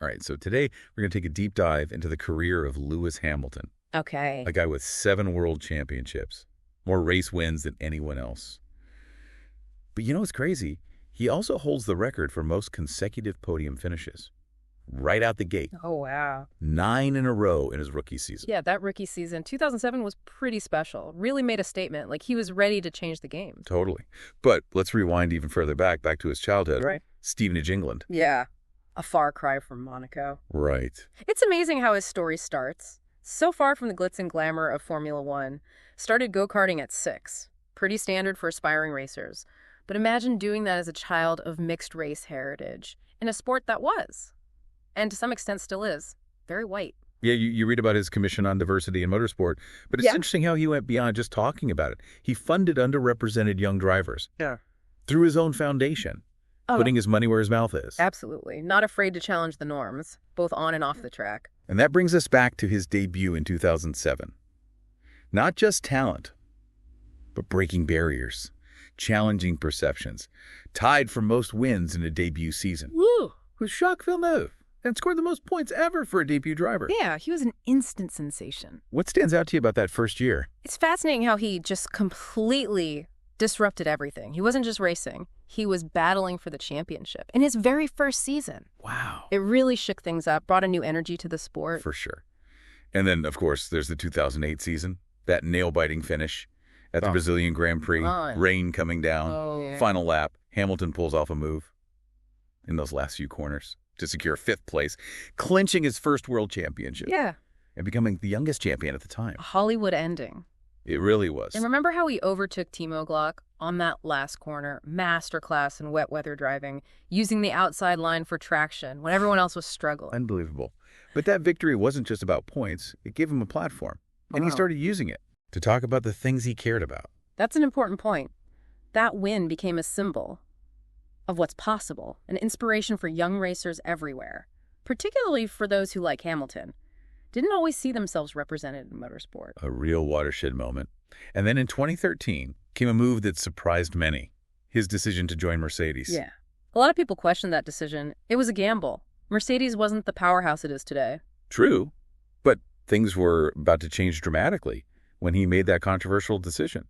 All right, so today we're going to take a deep dive into the career of Lewis Hamilton, Okay. a guy with 7 world championships, more race wins than anyone else. But you know what's crazy? He also holds the record for most consecutive podium finishes. Right out the gate. Oh, wow. 9 in a row in his rookie season. Yeah, that rookie season, 2007, was pretty special. Really made a statement. Like, he was ready to change the game. Totally. But let's rewind even further back to his childhood. Right. Stevenage, England. Yeah. A far cry from Monaco. Right. It's amazing how his story starts. So far from the glitz and glamour of Formula One. Started go-karting at 6. Pretty standard for aspiring racers. But imagine doing that as a child of mixed race heritage in a sport that was, and to some extent still is, very white. Yeah, you read about his commission on diversity in motorsport, but it's interesting how he went beyond just talking about it. He funded underrepresented young drivers. Yeah. Through his own foundation, putting his money where his mouth is. Absolutely. Not afraid to challenge the norms, both on and off the track. And that brings us back to his debut in 2007. Not just talent, but breaking barriers, challenging perceptions, tied for most wins in a debut season. Woo! With Jacques Villeneuve, and scored the most points ever for a debut driver. Yeah, he was an instant sensation. What stands out to you about that first year? It's fascinating how he just completely disrupted everything. He wasn't just racing. He was battling for the championship in his very first season. Wow. It really shook things up, brought a new energy to the sport. For sure. And then, of course, there's the 2008 season, that nail-biting finish at the Brazilian Grand Prix, rain coming down, final lap, Hamilton pulls off a move in those last few corners to secure 5th place, clinching his first world championship. Yeah. And becoming the youngest champion at the time. A Hollywood ending. It really was. And remember how he overtook Timo Glock on that last corner, masterclass in wet weather driving, using the outside line for traction when everyone else was struggling. Unbelievable. But that victory wasn't just about points. It gave him a platform. And he started using it to talk about the things he cared about. That's an important point. That win became a symbol of what's possible, an inspiration for young racers everywhere, particularly for those who, like Hamilton, didn't always see themselves represented in motorsport. A real watershed moment. And then in 2013 came a move that surprised many, his decision to join Mercedes. Yeah. A lot of people questioned that decision. It was a gamble. Mercedes wasn't the powerhouse it is today. True, but things were about to change dramatically when he made that controversial decision,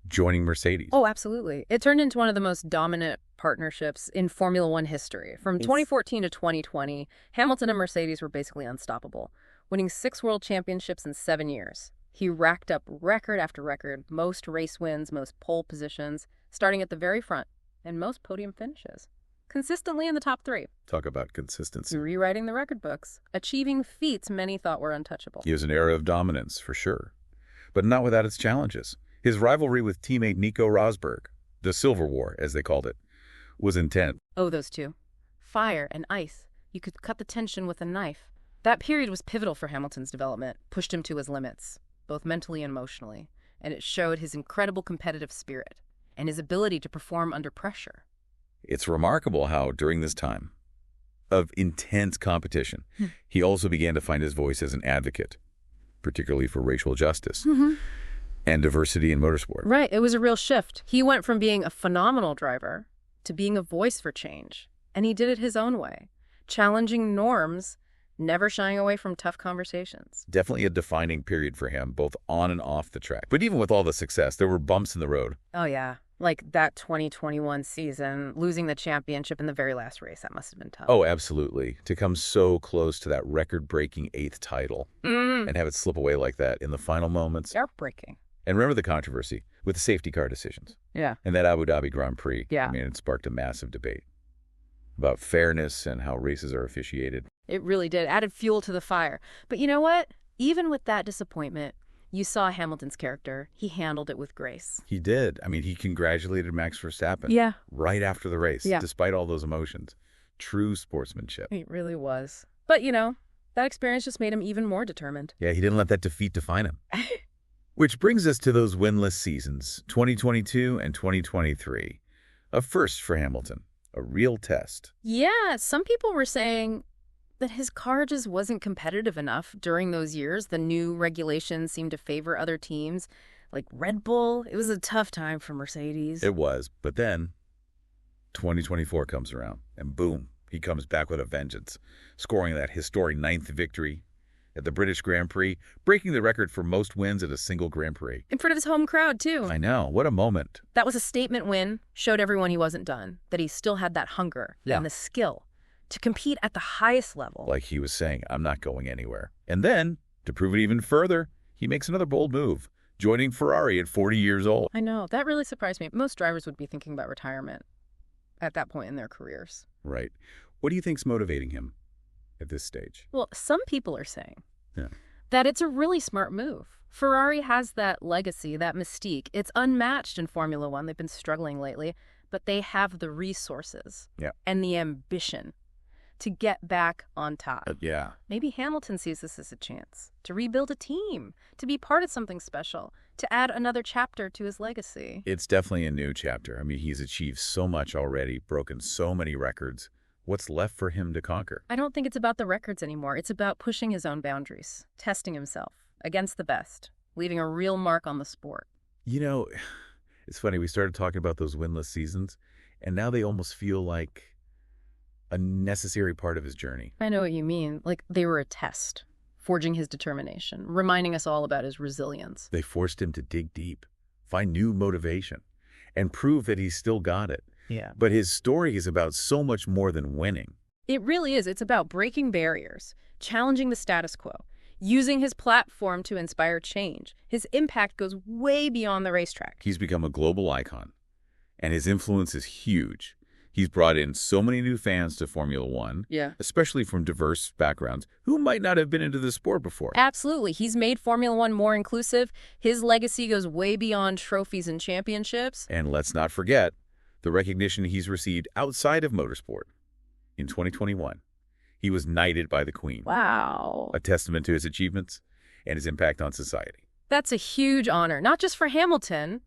joining Mercedes. Oh, absolutely. It turned into one of the most dominant partnerships in Formula One history. From 2014 to 2020, Hamilton and Mercedes were basically unstoppable, winning 6 world championships in 7 years. He racked up record after record, most race wins, most pole positions, starting at the very front, and most podium finishes. Consistently in the top 3. Talk about consistency. Rewriting the record books, achieving feats many thought were untouchable. He was an era of dominance, for sure, but not without its challenges. His rivalry with teammate Nico Rosberg, the Silver War, as they called it, was intense. Oh, those two. Fire and ice. You could cut the tension with a knife. That period was pivotal for Hamilton's development, pushed him to his limits, both mentally and emotionally, and it showed his incredible competitive spirit and his ability to perform under pressure. It's remarkable how, during this time of intense competition, he also began to find his voice as an advocate, particularly for racial justice and diversity in motorsport. Right. It was a real shift. He went from being a phenomenal driver to being a voice for change, and he did it his own way, challenging norms, never shying away from tough conversations. Definitely a defining period for him, both on and off the track. But even with all the success, there were bumps in the road. Oh, yeah. Like that 2021 season, losing the championship in the very last race. That must have been tough. Oh, absolutely. To come so close to that record-breaking 8th title and have it slip away like that in the final moments. Heartbreaking. And remember the controversy with the safety car decisions. Yeah. And that Abu Dhabi Grand Prix. Yeah. I mean, it sparked a massive debate about fairness and how races are officiated. It really did. Added fuel to the fire. But you know what? Even with that disappointment, you saw Hamilton's character. He handled it with grace. He did. I mean, he congratulated Max Verstappen right after the race, despite all those emotions. True sportsmanship. It really was. But, you know, that experience just made him even more determined. Yeah, he didn't let that defeat define him. Which brings us to those winless seasons, 2022 and 2023. A first for Hamilton. A real test. Yeah, some people were saying that his car just wasn't competitive enough during those years. The new regulations seemed to favor other teams, like Red Bull. It was a tough time for Mercedes. It was, but then 2024 comes around, and boom, he comes back with a vengeance, scoring that historic 9th victory at the British Grand Prix, breaking the record for most wins at a single Grand Prix. In front of his home crowd, too. I know. What a moment. That was a statement win, showed everyone he wasn't done, that he still had that hunger and the skill to compete at the highest level. Like he was saying, I'm not going anywhere. And then, to prove it even further, he makes another bold move, joining Ferrari at 40 years old. I know. That really surprised me. Most drivers would be thinking about retirement at that point in their careers. Right. What do you think's motivating him at this stage? Well, some people are saying that it's a really smart move. Ferrari has that legacy, that mystique. It's unmatched in Formula One. They've been struggling lately, but they have the resources and the ambition to get back on top. Maybe Hamilton sees this as a chance to rebuild a team, to be part of something special, to add another chapter to his legacy. It's definitely a new chapter. I mean, he's achieved so much already, broken so many records. What's left for him to conquer? I don't think it's about the records anymore. It's about pushing his own boundaries, testing himself against the best, leaving a real mark on the sport. You know, it's funny. We started talking about those winless seasons, and now they almost feel like a necessary part of his journey. I know what you mean. Like they were a test, forging his determination, reminding us all about his resilience. They forced him to dig deep, find new motivation, and prove that he's still got it. But his story is about so much more than winning. It really is. It's about breaking barriers, challenging the status quo, using his platform to inspire change. His impact goes way beyond the racetrack. He's become a global icon, and his influence is huge. He's brought in so many new fans to Formula One, especially from diverse backgrounds who might not have been into the sport before. Absolutely. He's made Formula One more inclusive. His legacy goes way beyond trophies and championships. And let's not forget the recognition he's received outside of motorsport. In 2021, he was knighted by the Queen. Wow. A testament to his achievements and his impact on society. That's a huge honor, not just for Hamilton,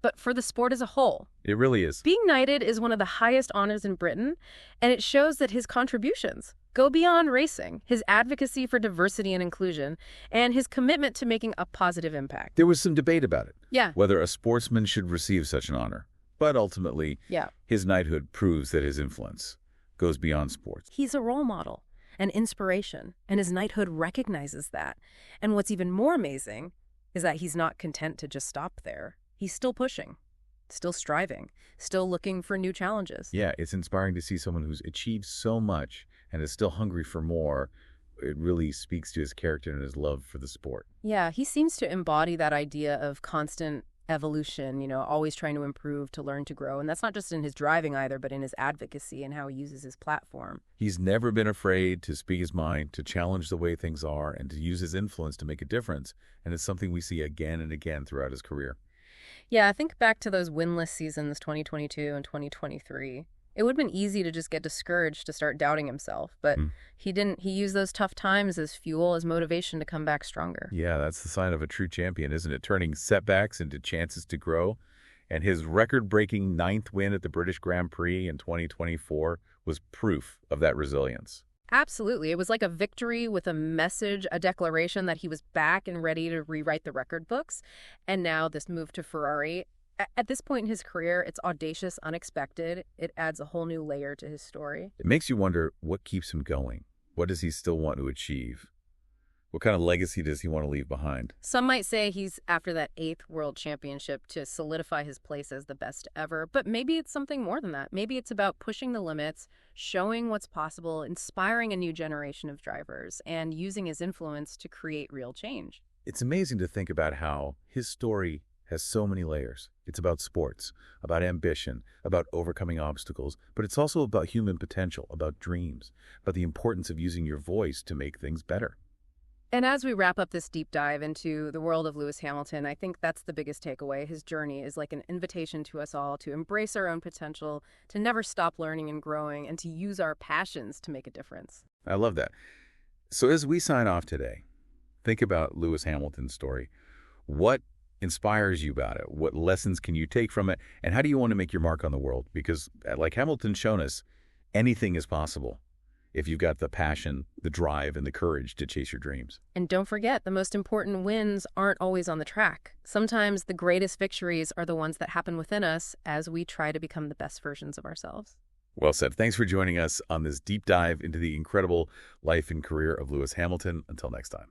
but for the sport as a whole. It really is. Being knighted is one of the highest honors in Britain, and it shows that his contributions go beyond racing, his advocacy for diversity and inclusion, and his commitment to making a positive impact. There was some debate about it. Yeah. Whether a sportsman should receive such an honor. But ultimately, his knighthood proves that his influence goes beyond sports. He's a role model, an inspiration, and his knighthood recognizes that. And what's even more amazing is that he's not content to just stop there. He's still pushing, still striving, still looking for new challenges. Yeah, it's inspiring to see someone who's achieved so much and is still hungry for more. It really speaks to his character and his love for the sport. Yeah, he seems to embody that idea of constant evolution, always trying to improve, to learn, to grow. And that's not just in his driving either, but in his advocacy and how he uses his platform. He's never been afraid to speak his mind, to challenge the way things are, and to use his influence to make a difference. And it's something we see again and again throughout his career. Yeah, I think back to those winless seasons, 2022 and 2023. It would have been easy to just get discouraged, to start doubting himself, but he didn't. He used those tough times as fuel, as motivation to come back stronger. Yeah, that's the sign of a true champion, isn't it? Turning setbacks into chances to grow. And his record-breaking 9th win at the British Grand Prix in 2024 was proof of that resilience. Absolutely. It was like a victory with a message, a declaration that he was back and ready to rewrite the record books. And now this move to Ferrari. At this point in his career, it's audacious, unexpected. It adds a whole new layer to his story. It makes you wonder, what keeps him going? What does he still want to achieve? What kind of legacy does he want to leave behind? Some might say he's after that 8th world championship to solidify his place as the best ever, but maybe it's something more than that. Maybe it's about pushing the limits, showing what's possible, inspiring a new generation of drivers, and using his influence to create real change. It's amazing to think about how his story has so many layers. It's about sports, about ambition, about overcoming obstacles, but it's also about human potential, about dreams, about the importance of using your voice to make things better. And as we wrap up this deep dive into the world of Lewis Hamilton, I think that's the biggest takeaway. His journey is like an invitation to us all to embrace our own potential, to never stop learning and growing, and to use our passions to make a difference. I love that. So as we sign off today, think about Lewis Hamilton's story. What inspires you about it? What lessons can you take from it? And how do you want to make your mark on the world? Because like Hamilton's shown us, anything is possible if you've got the passion, the drive, and the courage to chase your dreams. And don't forget, the most important wins aren't always on the track. Sometimes the greatest victories are the ones that happen within us as we try to become the best versions of ourselves. Well said. Thanks for joining us on this deep dive into the incredible life and career of Lewis Hamilton. Until next time.